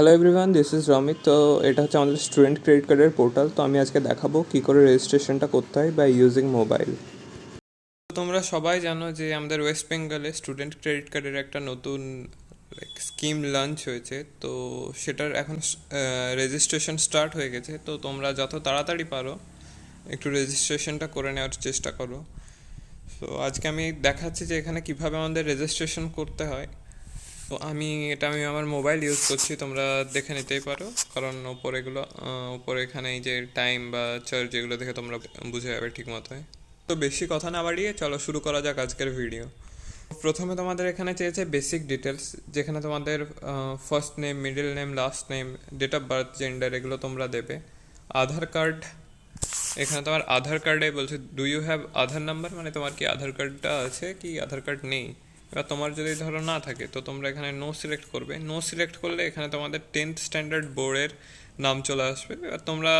Hello everyone, this is Ramit. তো এটা হচ্ছে আমাদের স্টুডেন্ট ক্রেডিট কার্ডের পোর্টাল। তো আমি আজকে দেখাবো কী করে রেজিস্ট্রেশনটা করতে হয় বাই ইউজিং মোবাইল। তোমরা সবাই জানো যে আমাদের ওয়েস্ট বেঙ্গলে স্টুডেন্ট ক্রেডিট কার্ডের একটা নতুন স্কিম লঞ্চ হয়েছে। তো সেটার এখন রেজিস্ট্রেশন স্টার্ট হয়ে গেছে। তো তোমরা যত তাড়াতাড়ি পারো একটু রেজিস্ট্রেশনটা করে নেওয়ার চেষ্টা করো। তো আজকে আমি দেখাচ্ছি যে এখানে কিভাবে আমাদের রেজিস্ট্রেশন করতে হয়। তো আমি আমার মোবাইল ইউজ করছি, তোমরা দেখে নিতেই পারো, কারণ ওপরে এখানে এই যে টাইম বা চার্জ যেগুলো দেখে তোমরা বুঝে যাবে ঠিক মতো। তো বেশি কথা না বাড়িয়ে চলো শুরু করা যাক আজকের ভিডিও। প্রথমে তোমাদের এখানে চেয়েছে বেসিক ডিটেলস, যেখানে তোমাদের first name, middle name, last name, date of birth, gender এগুলো তোমরা দেবে। আধার কার্ড, এখানে তোমার আধার কার্ডে বলছে do you have Aadhaar number, মানে তোমার কি আধার কার্ডটা আছে কি আধার কার্ড নেই। এবার তোমার যদি ধরো না থাকে তো তোমরা এখানে নো সিলেক্ট করবে। নো সিলেক্ট করলে এখানে তোমাদের 10th স্ট্যান্ডার্ড বোর্ডের নাম চলে আসবে। এবার তোমরা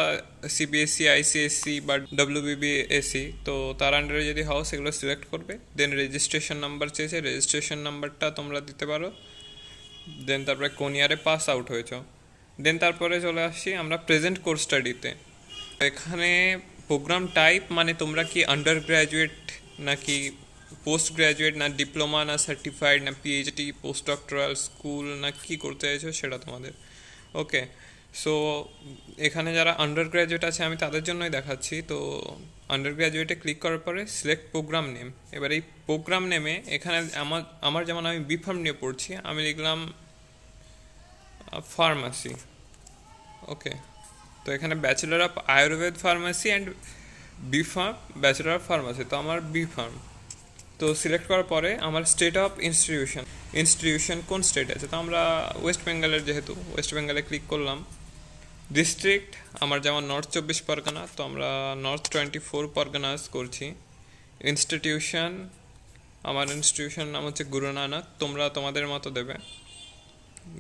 সিবিএসসি, আইসিএসসি বা ডব্লিউবিবিএসসি, তো তার আন্ডারে যদি হও সেগুলো সিলেক্ট করবে। দেন রেজিস্ট্রেশন নাম্বার চেয়েছে, রেজিস্ট্রেশন নাম্বারটা তোমরা দিতে পারো। দেন তারপরে কোন ইয়ারে পাস আউট হয়েছ। দেন তারপরে চলে আসছি আমরা প্রেজেন্ট কোর্স স্টাডিতে। এখানে প্রোগ্রাম টাইপ মানে তোমরা কি আন্ডার গ্র্যাজুয়েট নাকি পোস্ট গ্র্যাজুয়েট, না ডিপ্লোমা, না সার্টিফাইড, না পিএইচডি, পোস্ট ডক্টরাল স্কুল, না কি করতে চাইছো সেটা তোমাদের। ওকে, সো এখানে যারা আন্ডার গ্র্যাজুয়েট আছে আমি তাদের জন্যই দেখাচ্ছি। তো আন্ডার গ্র্যাজুয়েটে ক্লিক করার পরে সিলেক্ট প্রোগ্রাম নেম। এবার এই প্রোগ্রাম নেমে এখানে আমার যেমন আমি বি ফার্ম নিয়ে পড়ছি, আমি লিখলাম ফার্মাসি। ওকে, তো এখানে bachelor of Ayurveda pharmacy and B Pharm, bachelor of pharmacy, তো আমার বি ফার্ম। তো সিলেক্ট করার পরে আমার স্টেট অফ ইনস্টিটিউশন কোন স্টেট আছে, তো আমরা ওয়েস্ট বেঙ্গলের, যেহেতু ওয়েস্ট বেঙ্গলে ক্লিক করলাম। ডিস্ট্রিক্ট আমার যেমন নর্থ 24 পরগনা, তো আমরা নর্থ 24 পরগনাস করছি। ইনস্টিটিউশন, আমার ইনস্টিটিউশন নাম হচ্ছে গুরু নানক, তোমরা তোমাদের মতো দেবে।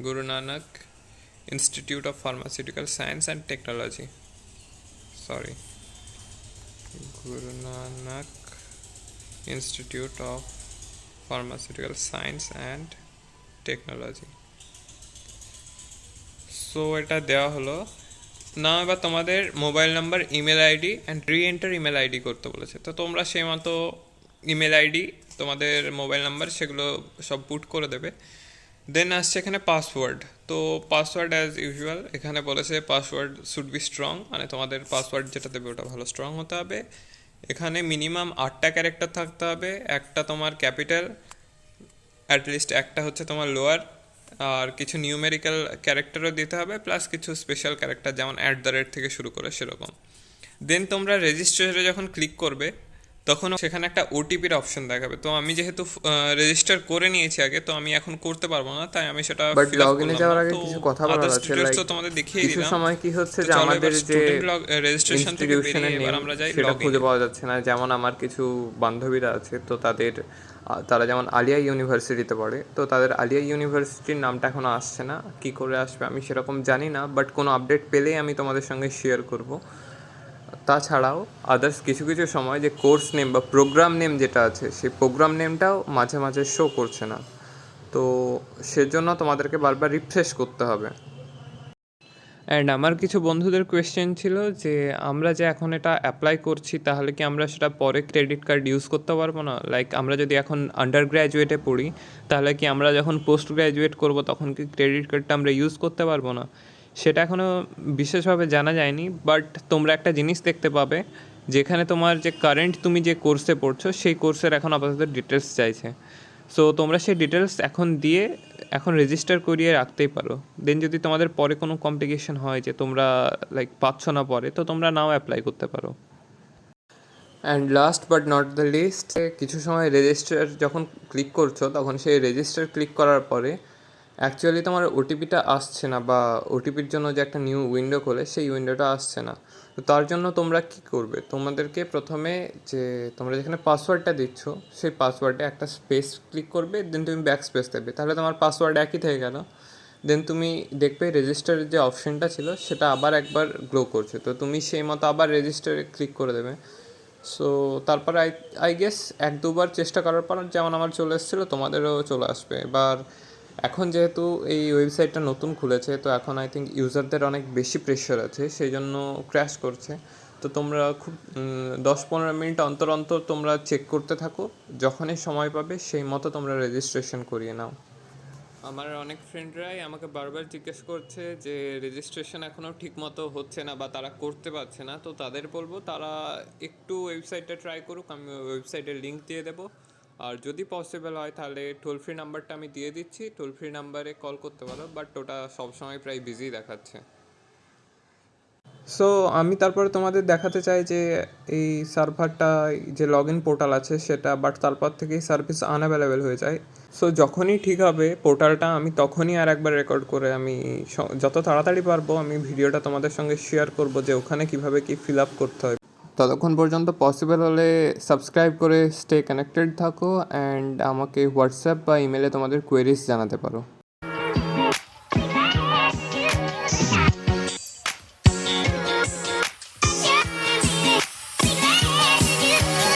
Guru Nanak Institute of Pharmaceutical Science and Technology, sorry, Guru Nanak Institute of Pharmaceutical Science and Technology. So এটা দেওয়া হলো না। এবার তোমাদের mobile number, email ID and re-enter email ID করতে বলেছে। তো তোমরা সেই মতো ইমেল আইডি, তোমাদের মোবাইল নাম্বার সেগুলো সব পুট করে দেবে। দেন আসছে এখানে পাসওয়ার্ড। তো পাসওয়ার্ড অ্যাজ ইউজুয়াল এখানে বলেছে পাসওয়ার্ড শুড বি স্ট্রং, মানে তোমাদের পাসওয়ার্ড যেটা দেবে ওটা ভালো স্ট্রং হতে হবে। এখানে মিনিমাম 8টা ক্যারেক্টার থাকতে হবে, একটা তোমার ক্যাপিটাল, অ্যাটলিস্ট একটা হচ্ছে তোমার লোয়ার, আর কিছু নিউমেরিক্যাল ক্যারেক্টারও দিতে হবে, প্লাস কিছু স্পেশাল ক্যারেক্টার যেমন @ থেকে শুরু করে সেরকম। দেন তোমরা রেজিস্ট্রেশনে যখন ক্লিক করবে তখন সেখানে একটা ওটিপির অপশন দেখাবে। তো আমি যেহেতু রেজিস্টার করে নিয়েছি আগে, তো আমি এখন করতে পারবো না, তাই আমি সেটা বাট ফিল আপ লগইনে করলাম যাওয়ার না। আগে তো কিছু কথা বলার আদার্স আছে, ডিটেলস লাইক তো তোমাদের দেখিয়ে কিছু দিলাম। সময় কি হচ্ছে তো যে চলো এবার আমাদের যে স্টুডেন্ট রেজিস্ট্রেশন থেকে বেরিয়ে ইনস্টিটিউশনের এবার নেম আমরা যাই সেটা লগ খুঁজে ইনে। পাওয়া যাচ্ছে না। যেমন আমার কিছু বান্ধবীরা আছে, তো তারা যেমন আলিয়া ইউনিভার্সিটিতে পড়ে, তো তাদের আলিয়া ইউনিভার্সিটির নামটা এখনও আসছে না। কি করে আসবে আমি সেরকম জানি না, বাট কোনো আপডেট পেলেই আমি তোমাদের সঙ্গে শেয়ার করব। তাছাড়াও আদার্স কিছু কিছু সময় যে কোর্স নেম বা প্রোগ্রাম নেম যেটা আছে, সেই প্রোগ্রাম নেমটাও মাঝে মাঝে শো করছে না। তো সেজন্য তোমাদেরকে বারবার রিফ্রেশ করতে হবে। অ্যান্ড আমার কিছু বন্ধুদের কোয়েশ্চেন ছিল যে আমরা যে এখন এটা অ্যাপ্লাই করছি তাহলে কি আমরা সেটা পরে ক্রেডিট কার্ড ইউজ করতে পারবো না? লাইক আমরা যদি এখন আন্ডার গ্র্যাজুয়েটে পড়ি তাহলে কি আমরা যখন পোস্ট গ্র্যাজুয়েট করবো তখন কি ক্রেডিট কার্ডটা আমরা ইউজ করতে পারবো না? সেটা এখনও বিশেষভাবে জানা যায়নি, বাট তোমরা একটা জিনিস দেখতে পাবে যেখানে তোমার যে কারেন্ট তুমি যে কোর্সে পড়ছো সেই কোর্সের এখন আপাতত ডিটেলস চাইছে। সো তোমরা সেই ডিটেলস এখন দিয়ে এখন রেজিস্টার করিয়ে রাখতেই পারো। দেন যদি তোমাদের পরে কোনো কমপ্লিকেশন হয় যে তোমরা লাইক পাচ্ছ না পরে, তো তোমরা নাও অ্যাপ্লাই করতে পারো। And last but not the least, কিছু সময় রেজিস্টার যখন ক্লিক করছো তখন সেই রেজিস্টার ক্লিক করার পরে অ্যাকচুয়ালি তোমার ওটিপিটা আসছে না, বা ওটিপির জন্য যে একটা নিউ উইন্ডো খোলে সেই উইন্ডোটা আসছে না। তো তার জন্য তোমরা কি করবে, তোমাদেরকে প্রথমে যে তোমরা যেখানে পাসওয়ার্ডটা দিচ্ছ সেই পাসওয়ার্ডে একটা স্পেস ক্লিক করবে, দেন তুমি ব্যাক স্পেস দেবে, তাহলে তোমার পাসওয়ার্ড একই থেকে গেল। দেন তুমি দেখবে রেজিস্টারের যে অপশানটা ছিল সেটা আবার একবার গ্লো করছে, তো তুমি সেই মতো আবার রেজিস্টারে ক্লিক করে দেবে। সো তারপরে আই গেস 1-2বার চেষ্টা করার পর যেমন আমার চলে এসেছিলো তোমাদেরও চলে আসবে। এবার এখন যেহেতু এই ওয়েবসাইটটা নতুন খুলেছে, তো এখন আই থিঙ্ক ইউজারদের অনেক বেশি প্রেশার আছে, সেই জন্য ক্র্যাশ করছে। তো তোমরা খুব 10-15 মিনিট অন্তর অন্তর তোমরা চেক করতে থাকো, যখনই সময় পাবে সেই মতো তোমরা রেজিস্ট্রেশন করিয়ে নাও। আমার অনেক ফ্রেন্ডরাই আমাকে বারবার জিজ্ঞেস করছে যে রেজিস্ট্রেশন এখনও ঠিক মতো হচ্ছে না বা তারা করতে পারছে না, তো তাদের বলবো তারা একটু ওয়েবসাইটটা ট্রাই করুক, আমি ওয়েবসাইটের লিঙ্ক দিয়ে দেবো। আর যদি পসিবল হয় তাহলে টোল ফ্রি নাম্বারটা আমি দিয়ে দিচ্ছি, টোল ফ্রি নাম্বারে কল করতে পারো, বাট ওটা সবসময় প্রায় বিজি দেখাচ্ছে। সো আমি তারপরে তোমাদের দেখাতে চাই যে এই সার্ভারটা, যে লগ ইন পোর্টাল আছে সেটা, বাট তারপর থেকেই সার্ভিস আনঅ্যাভেলেবেল হয়ে যায়। সো যখনই ঠিক হবে পোর্টালটা, আমি তখনই আর একবার রেকর্ড করে আমি যত তাড়াতাড়ি পারবো আমি ভিডিওটা তোমাদের সঙ্গে শেয়ার করব যে ওখানে কিভাবে কি ফিল আপ করতে হয়। ততক্ষণ পর্যন্ত পসিবল হলে সাবস্ক্রাইব করে স্টে কানেক্টেড থাকো, অ্যান্ড আমাকে হোয়াটসঅ্যাপ বা ইমেলে তোমাদের কোয়েরিজ জানাতে পারো।